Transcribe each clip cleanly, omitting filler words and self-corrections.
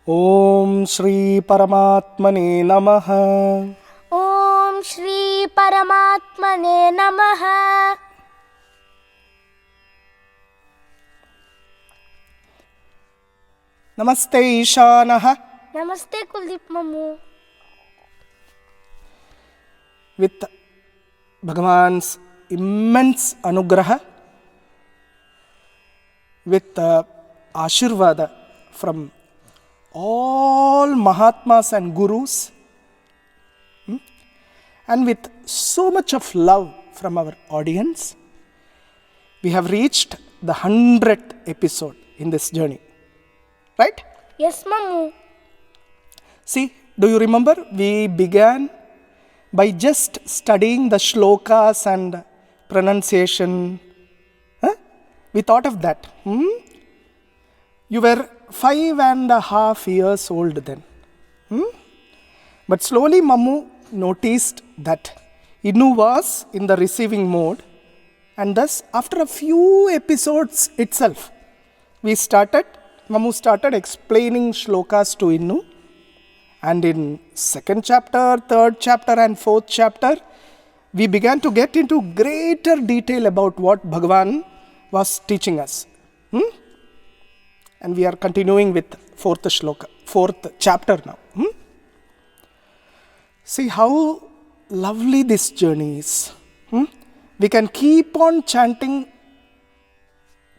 Om Shri Paramatmane Namaha. Om Shri Paramatmane Namaha. Namaste Ishaanah. Namaste Kuldeep Mamu. With Bhagavan's immense anugraha, with Ashirvada from all Mahatmas and Gurus, and with so much of love from our audience, we have reached the 100th episode in this journey. Right? Yes, Mamu. See, do you remember we began by just studying the shlokas and pronunciation? We thought of that. You were 5.5 years old then. But slowly Mamu noticed that Innu was in the receiving mode, and thus after a few episodes itself, Mamu started explaining shlokas to Innu, and in 2nd chapter, 3rd chapter and 4th chapter, we began to get into greater detail about what Bhagavan was teaching us. And we are continuing with 4th chapter now. See how lovely this journey is. We can keep on chanting,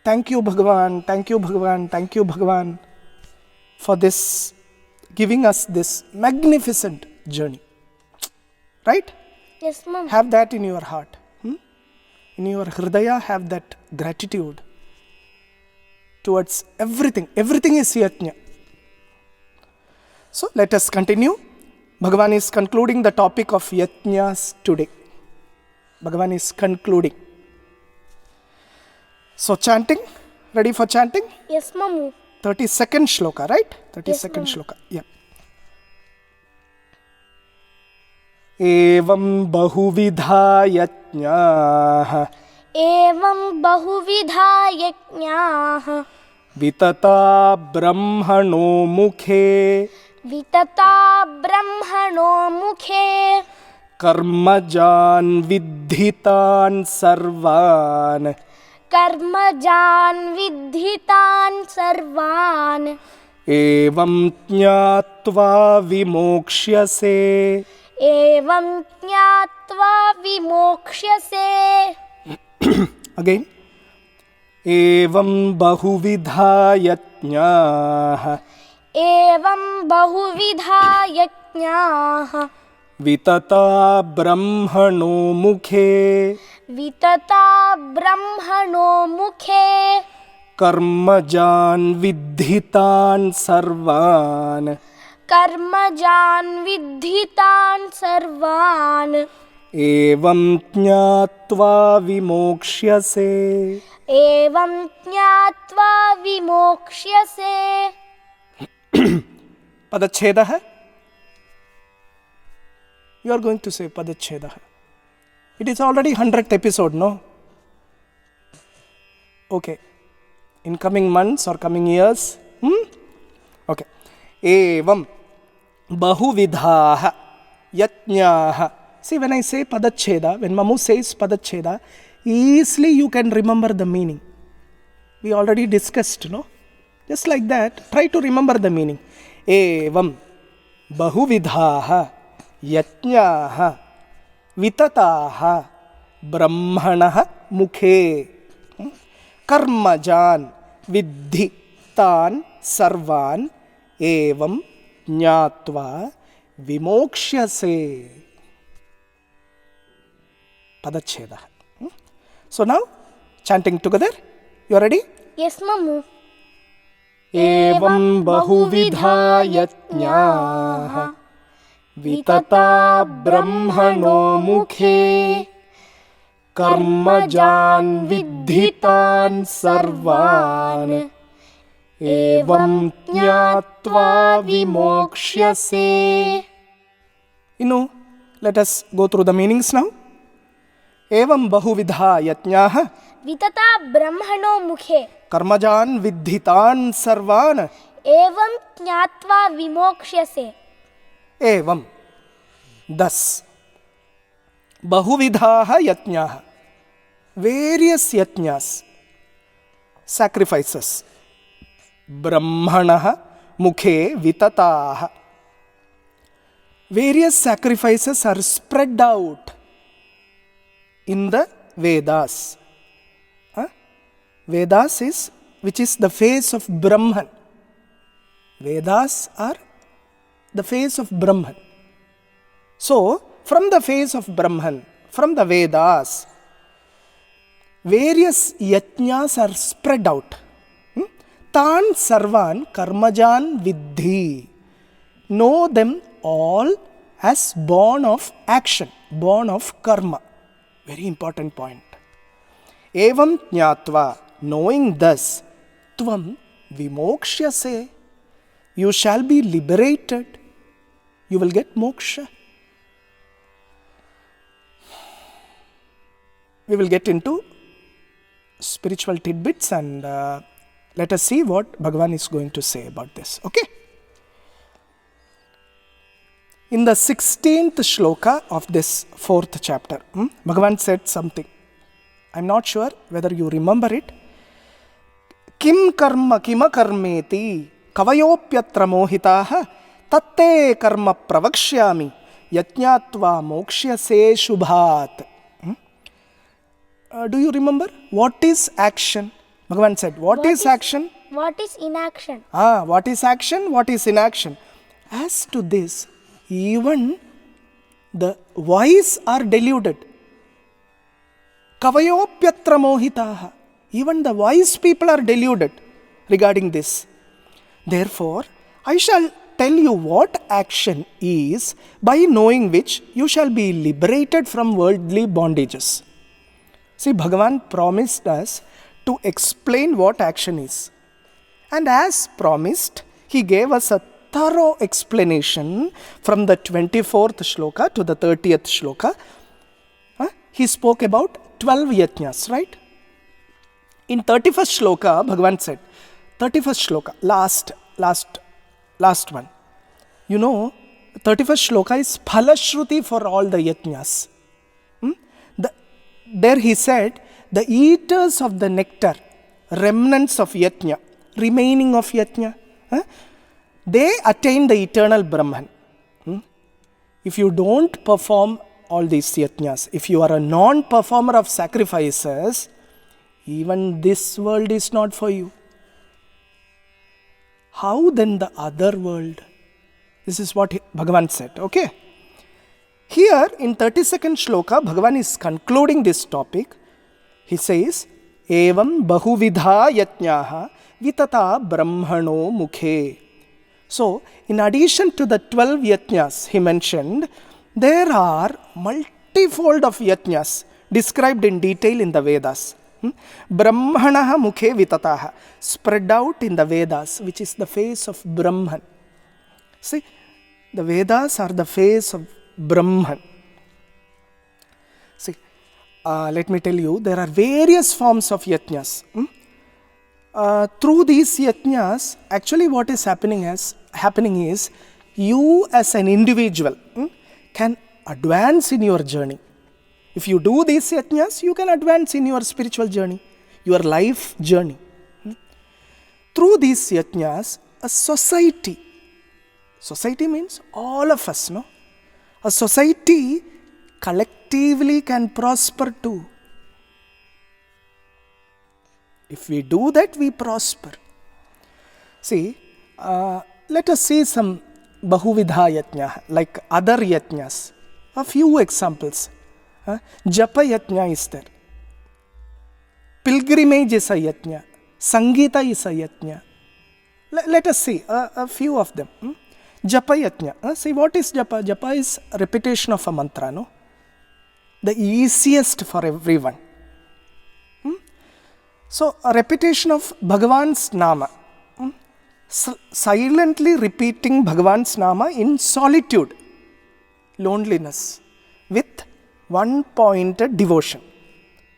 thank you Bhagavan, thank you Bhagavan, thank you Bhagavan, for this, giving us this magnificent journey. Right? Yes, Mamu. Have that in your heart. In your hridaya, have that gratitude towards everything. Everything is yajna. So let us continue. Bhagavan is concluding the topic of yajnas today. Bhagavan is concluding. So chanting, ready for chanting? Yes, Mamu. 32nd shloka, right? 32nd Yes, ma'am. shloka, yeah. Evam bahuvidha yajñāh Evam bahuvidha yajñāh vitata brahmano mukhe Vitata brahmano mukhe karmajan vidhitan sarvan Karmajan vidhitan sarvan evam jñātva vimokšyase. Evam jñātva vimokšyase. Again. Evam bahuvidha yajñāh Evam bahuvidha yajñāh vitata brahmano mukhe Vitata brahmano mukhe karmajan vidhitan sarvan Karmajan vidhitan sarvan evam jñātva vimokšyase. Evam jñātva vimokšyase. Padachhedah. You are going to say Padachhedah. It is already 100th episode, no? Okay. In coming months or coming years? Okay. Evam bahuvidhaah yajñāh. See, when I say Padachheda, when Mamu says Padachheda, easily you can remember the meaning. We already discussed, no? Just like that, try to remember the meaning. Evam bahuvidhaah yajñāh vitataah brahmanah mukhe karmajan vidhi tan sarvan evam jñātva vimokšyase. Padachhedah. So now, chanting together. You are ready? Yes, Mamu. Evam bahuvidha yajñāh vitata brahmano mukhe karmajan vidhitan sarvan evam jñātva vimokšyase. Innu, let us go through the meanings now. Evam bahuvidha yajñāh Vitata brahmano mukhe karmajan vidhitan sarvan Evam jnatva vimokshase. Evam. Thus. Bahuvidhaha yajnaha. Various yajnas. Sacrifices. Brahmanaha mukhe vitataha. Various sacrifices are spread out in the Vedas. Vedas is, which is the face of Brahman. Vedas are the face of Brahman. So, from the face of Brahman, from the Vedas, various yajnas are spread out. Tan sarvan karmajan vidhi. Know them all as born of action, born of karma. Very important point. Evam jnatva, knowing thus, tvam vimokshase. You shall be liberated. You will get moksha. We will get into spiritual tidbits and let us see what Bhagavan is going to say about this. Okay? In the 16th shloka of this 4th chapter, Bhagavan said something. I am not sure whether you remember it. Kim karma kima karmeti kavayopyatra mohitaha tatte karma pravakshyami yajnatva mokshyase shubhat. Do you remember? What is action? Bhagavan said, what is action? What is inaction? What is action? What is inaction? As to this, even the wise are deluded. Kavayopyatra mohitaha. Even the wise people are deluded regarding this. Therefore, I shall tell you what action is, by knowing which you shall be liberated from worldly bondages. See, Bhagavan promised us to explain what action is. And as promised, he gave us a thorough explanation from the 24th shloka to the 30th shloka. He spoke about 12 yajnas, right? In 31st shloka, Bhagavan said, 31st shloka, last one. You know, 31st shloka is phalashruti for all the yajnas. There he said, the eaters of the nectar, remnants of yajna, remaining of yajna, they attain the eternal Brahman. If you don't perform all these yajnas, if you are a non-performer of sacrifices, even this world is not for you. How then the other world? This is what Bhagavan said, okay? Here in 32nd shloka, Bhagavan is concluding this topic. He says, Evam bahuvidha yajnaha vitata brahmano mukhe. So, in addition to the 12 yajnas he mentioned, there are multifold of yajnas described in detail in the Vedas. Brahmanaha mukhe vitataha, spread out in the Vedas, which is the face of Brahman. See, the Vedas are the face of Brahman. See, let me tell you, there are various forms of yajnas. Through these yajnas, actually what is happening is, you as an individual can advance in your journey. If you do these yajnas, you can advance in your spiritual journey, your life journey. Through these yajnas, a society means all of us, no? A society collectively can prosper too. If we do that, we prosper. See, let us see some bahuvidha yajna, like other yajnas. A few examples. Japa yajna is there. Pilgrimage is a yajna. Sangeeta is a yajna. Let us see a few of them. Japa yajna. See, what is japa? Japa is repetition of a mantra, no? The easiest for everyone. So, a repetition of Bhagavan's nama. Silently repeating Bhagavan's nama in solitude, loneliness, with one-pointed devotion.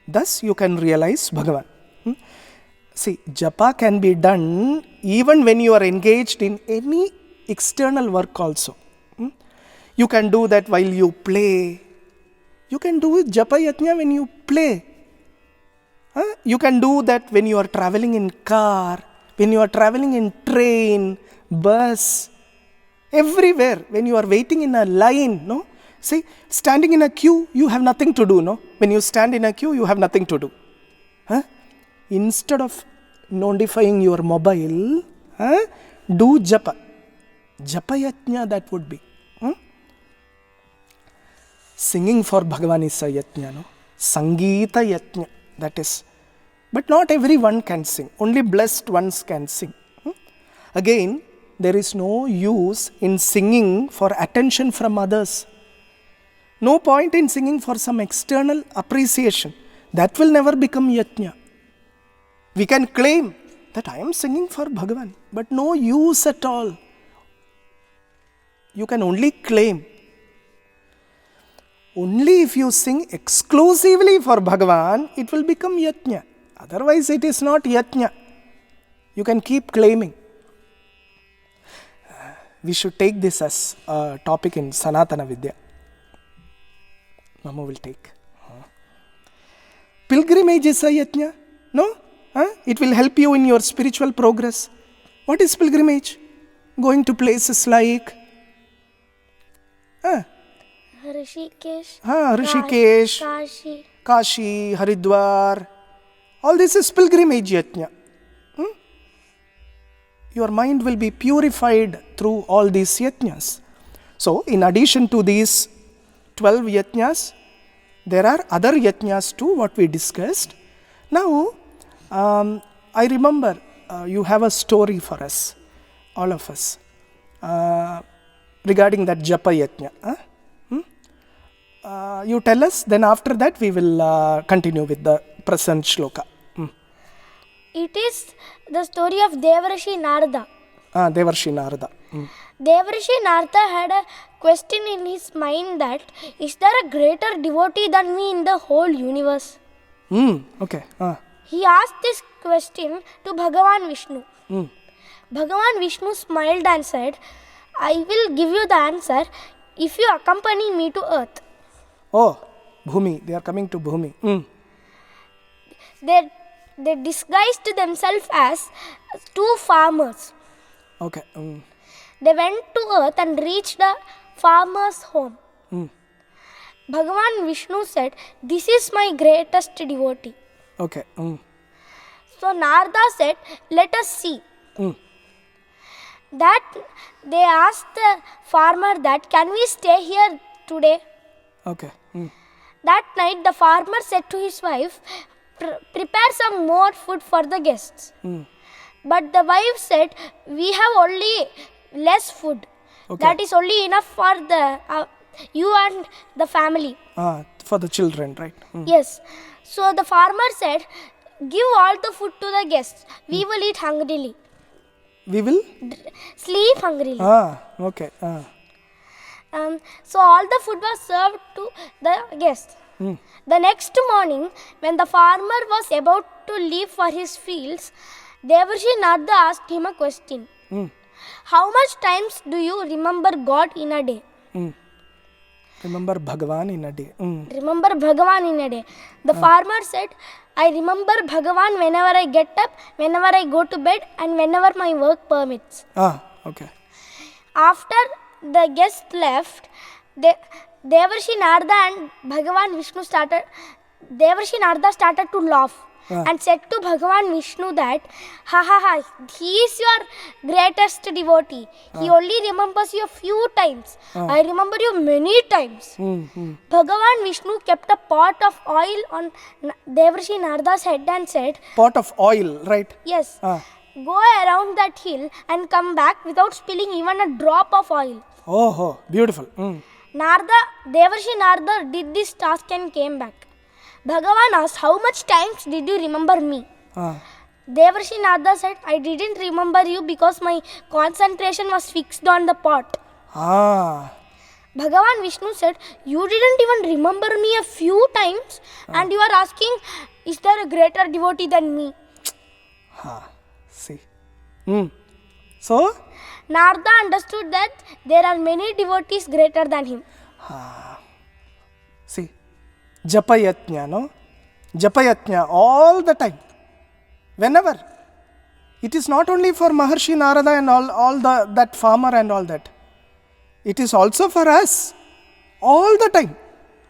Thus, you can realize Bhagavan. See, japa can be done even when you are engaged in any external work also. You can do that while you play. You can do japa yajna when you play. You can do that when you are traveling in car, when you are traveling in train, bus, everywhere, when you are waiting in a line, no? See, standing in a queue, you have nothing to do, no? When you stand in a queue, you have nothing to do. Instead of notifying your mobile, do japa. Japa yajna that would be. Singing for Bhagavan is a yajna, no? Sangeeta yajna, that is. But not everyone can sing. Only blessed ones can sing. Again, there is no use in singing for attention from others. No point in singing for some external appreciation. That will never become yajna. We can claim that I am singing for Bhagavan, but no use at all. You can only claim. Only if you sing exclusively for Bhagavan, it will become yajna. Otherwise, it is not yajna. You can keep claiming. We should take this as a topic in Sanatana Vidya. Mama will take. Pilgrimage is a yajna. No? It will help you in your spiritual progress. What is pilgrimage? Going to places like Rishikesh, Rishikesh, Kashi, Haridwar. All this is pilgrimage yajna. Your mind will be purified through all these yajnas. So, in addition to these 12 yajnas, there are other yajnas too, what we discussed. Now, I remember you have a story for us, all of us, regarding that japa yajna. You tell us, then after that we will continue with the present shloka. It is the story of Devarshi Narada. Devarshi Narada. Devarshi Narada had a question in his mind that, is there a greater devotee than me in the whole universe? Okay. He asked this question to Bhagavan Vishnu. Bhagavan Vishnu smiled and said, I will give you the answer if you accompany me to earth. Oh, Bhumi. They are coming to Bhumi. They disguised themselves as two farmers. Okay. They went to earth and reached the farmer's home. Bhagavan Vishnu said, this is my greatest devotee. Okay. So Narada said, let us see. That they asked the farmer that, can we stay here today? Okay. That night the farmer said to his wife, prepare some more food for the guests. But the wife said, we have only less food. Okay. That is only enough for the you and the family. For the children, right? Yes. So the farmer said, give all the food to the guests. We will eat hungrily. We will? Sleep hungrily. Okay. So all the food was served to the guests. The next morning, when the farmer was about to leave for his fields, Devarshi Narada asked him a question. How much times do you remember God in a day? Remember Bhagavan in a day. Remember Bhagavan in a day. The farmer said, I remember Bhagavan whenever I get up, whenever I go to bed, and whenever my work permits. Okay. After the guest left, Devarshi Narada and Bhagavan Vishnu started to laugh and said to Bhagavan Vishnu that, he is your greatest devotee. He only remembers you a few times. I remember you many times. Bhagavan Vishnu kept a pot of oil on Devarshi Narada's head and said, pot of oil, right? Yes. Go around that hill and come back without spilling even a drop of oil. Oh, beautiful. Devarshi Narada did this task and came back. Bhagavan asked, how much times did you remember me? Devarshi Narada said, I didn't remember you because my concentration was fixed on the pot. Bhagavan Vishnu said, you didn't even remember me a few times and you are asking, is there a greater devotee than me? See. So, Narada understood that there are many devotees greater than him. see, Japayatnya, no? Japayatnya all the time. Whenever. It is not only for Maharshi Narada and all that farmer and all that. It is also for us. All the time.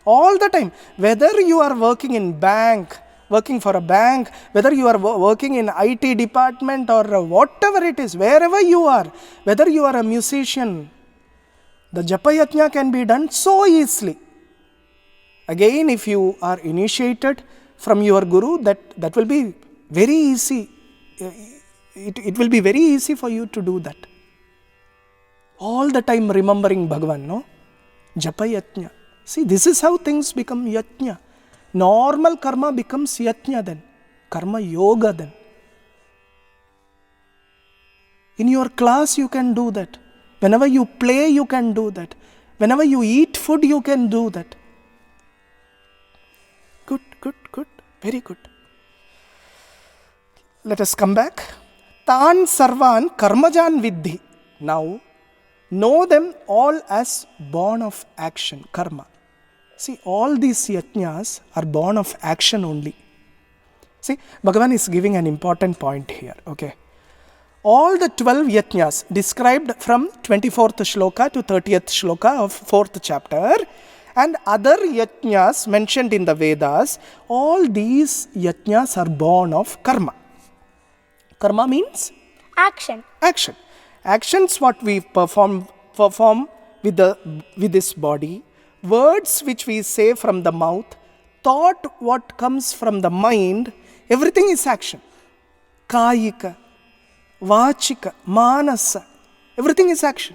All the time. Whether you are working in bank, working for a bank, whether you are working in IT department or whatever it is, wherever you are, whether you are a musician, the Japayatnya can be done so easily. Again, if you are initiated from your Guru, that will be very easy. It will be very easy for you to do that. All the time remembering Bhagavan, no? Japayatnya. See, this is how things become yatnya. Normal karma becomes yatnya then. Karma yoga then. In your class you can do that. Whenever you play you can do that. Whenever you eat food you can do that. Good. Very good. Let us come back. Tan sarvan karmajan viddhi. Now, know them all as born of action, karma. See, all these yatnyas are born of action only. See, Bhagavan is giving an important point here, okay. All the 12 yatnyas described from 24th shloka to 30th shloka of 4th chapter and other yatnyas mentioned in the Vedas, all these yatnyas are born of karma. Karma means? Action. Actions what we perform with this body, words which we say from the mouth, thought what comes from the mind, everything is action. Kayika, vachika, manasa, everything is action.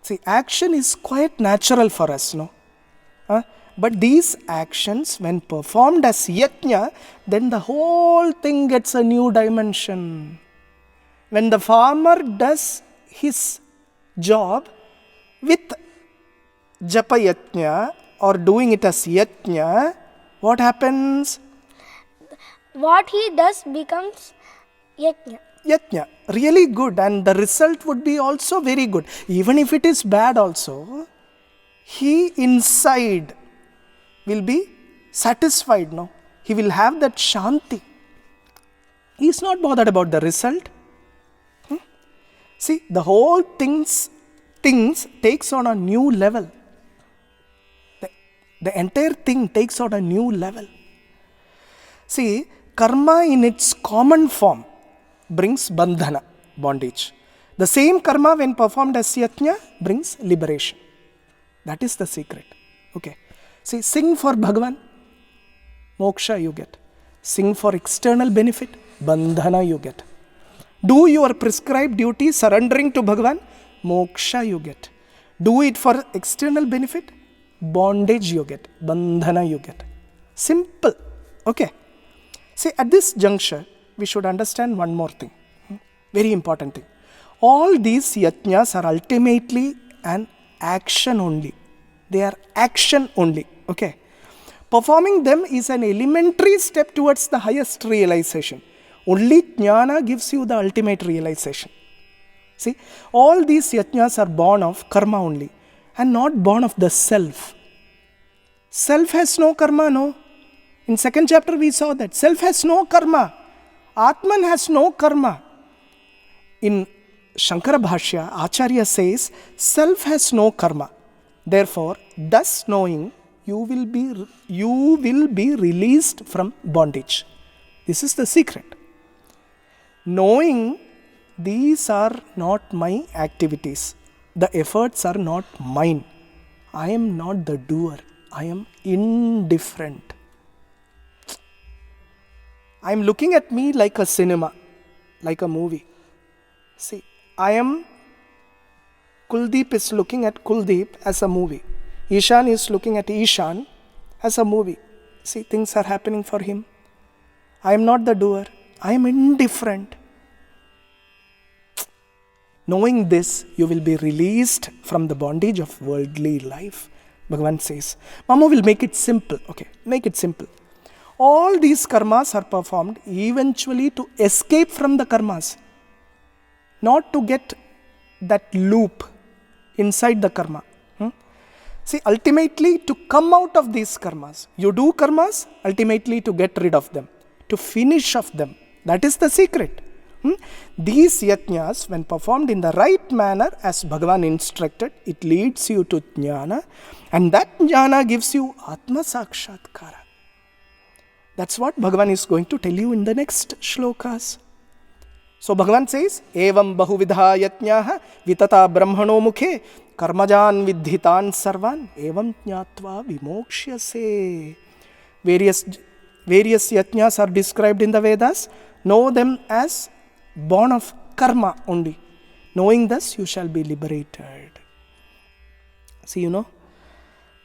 See, action is quite natural for us, no? But these actions, when performed as yatnya, then the whole thing gets a new dimension. When the farmer does his job with japa yatnya or doing it as yatnya, what happens? What he does becomes yatnya. Yatnya, really good, and the result would be also very good. Even if it is bad also, he inside will be satisfied, no? He will have that shanti. He is not bothered about the result. See, the whole things takes on a new level. The entire thing takes on a new level. See, karma in its common form brings bandhana, bondage. The same karma when performed as yatnya brings liberation. That is the secret. Okay. See, sing for Bhagavan, moksha you get. Sing for external benefit, bandhana you get. Do your prescribed duty surrendering to Bhagavan, moksha you get. Do it for external benefit, bondage you get, bandhana you get. Simple. Okay. See, at this juncture, we should understand one more thing. Very important thing. All these yatnyas are ultimately an action only. They are action only. Okay. Performing them is an elementary step towards the highest realization. Only jnana gives you the ultimate realization. See, all these yatnyas are born of karma only and not born of the self. Self has no karma, no. In 2nd chapter we saw that. Self has no karma. Atman has no karma. In Shankara Bhashya, Acharya says, self has no karma. Therefore, thus knowing, you will be released from bondage. This is the secret. Knowing these are not my activities. The efforts are not mine. I am not the doer. I am indifferent. I am looking at me like a cinema, like a movie. See, Kuldeep is looking at Kuldeep as a movie. Ishaan is looking at Ishaan as a movie. See, things are happening for him. I am not the doer. I am indifferent. Knowing this, you will be released from the bondage of worldly life. Bhagavan says, Mama will make it simple. Okay, make it simple. All these karmas are performed eventually to escape from the karmas, not to get that loop inside the karma. See, ultimately to come out of these karmas. You do karmas ultimately to get rid of them, to finish off them. That is the secret. These yajnas, when performed in the right manner as Bhagavan instructed, it leads you to jnana, and that jnana gives you Atma Sakshatkara. That's what Bhagavan is going to tell you in the next shlokas. So Bhagavan says, Evam bahuvidha yajnaha vitata brahmano mukhe karmajan vidhitan sarvan evam jnatva vimokshase. Various yajnas are described in the Vedas. Know them as born of karma only. Knowing this, you shall be liberated. See,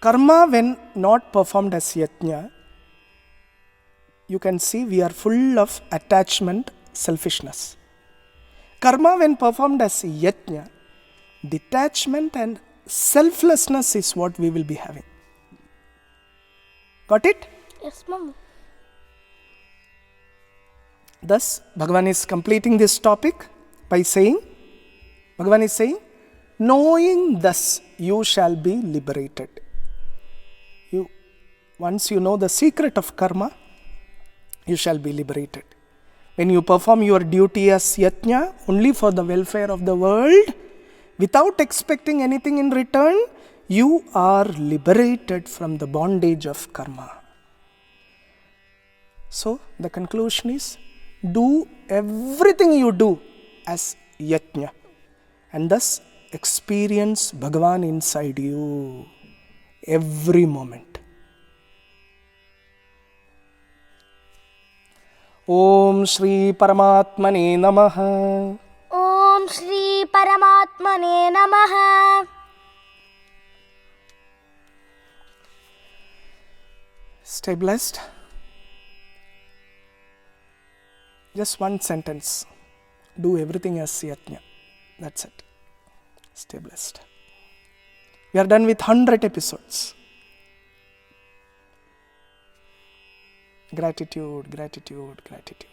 karma when not performed as yajna, you can see we are full of attachment, selfishness. Karma when performed as yajna, detachment and selflessness is what we will be having. Got it? Yes, Mom. Thus, Bhagavan is completing this topic by saying, Bhagavan is saying, knowing thus you shall be liberated. Once you know the secret of karma, you shall be liberated. When you perform your duty as yajna only for the welfare of the world, without expecting anything in return, you are liberated from the bondage of karma. So, the conclusion is, do everything you do as yajna, and thus experience Bhagavan inside you every moment. Om Shri Paramatmane Namaha. Om Shri Paramatmane Namaha. Stay blessed. Just one sentence. Do everything as yajna. That's it. Stay blessed. We are done with 100 episodes. Gratitude, gratitude, gratitude.